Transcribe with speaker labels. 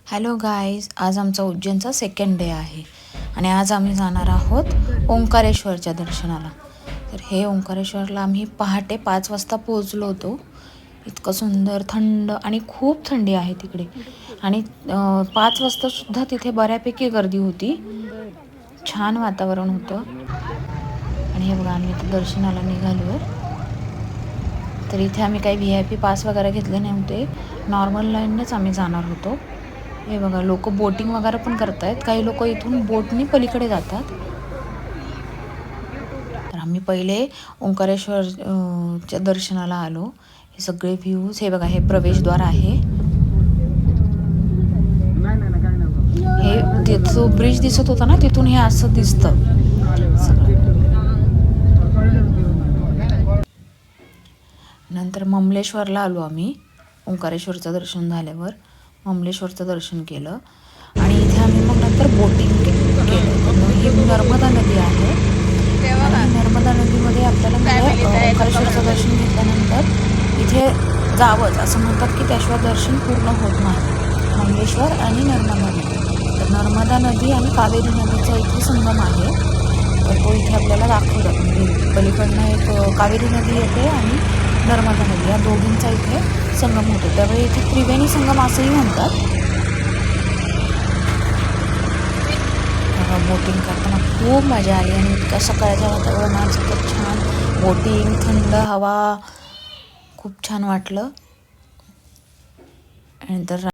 Speaker 1: Hello guys, आज आमचा उज्जैनचा second day आहे आणि आज आम्ही जाणार आहोत ओंकारेश्वरच्या दर्शनाला. तर हे ओंकारेश्वरला आम्ही पहाटे 5 वाजता पोहोचलो होतो. इतकं सुंदर, थंड आणि खूप थंडी आहे तिकडे. आणि 5 वाजतासुद्धा तिथे बऱ्यापैकी गर्दी होती. छान वातावरण होतं. आणि हे बघा, आम्ही इथे दर्शनाला निघालो. तर इथे आम्ही काही VIP पास वगैरे घेतले नव्हते, नॉर्मल लाईननेच आम्ही जाणार होतो. हे बघा, लोक बोटिंग वगैरे पण करतायत. काही लोक इथून बोटनी पलीकडे जातात. तर आम्ही पहिले ओंकारेश्वरच्या दर्शनाला आलो. हे सगळे व्ह्यूज, हे बघा, हे प्रवेशद्वार आहे. हे जो ब्रिज दिसत होता ना, तिथून हे असं दिसतं सगळं. नंतर ममलेश्वरला आलो आम्ही. ओंकारेश्वरचं दर्शन झाल्यावर ममलेश्वरचं दर्शन केलं आणि इथे आम्ही मग नंतर बोटिंग केलं. ही नर्मदा नदी आहे आणि नर्मदा नदीमध्ये आपल्याला ओंकारेश्वरचं दर्शन घेतल्यानंतर इथे जावंच असं म्हणतात की त्याशिवाय दर्शन पूर्ण होत नाही. ममलेश्वर आणि नर्मदा नदी, तर नर्मदा नदी आणि कावेरी नदीचा इथे संगम आहे. तर तो इथे आपल्याला दाखवतात. म्हणजे पलीकडनं एक कावेरी नदी येते आणि नर्मदा नदी, या दोघींचा इथे संगम होतो. त्यावेळी इथे त्रिवेणी संगम असंही म्हणतात. बोटिंग करताना खूप मजा आली आणि इतक्या सकाळच्या वातावरणात इतकं छान बोटिंग, थंड हवा, खूप छान वाटलं. नंतर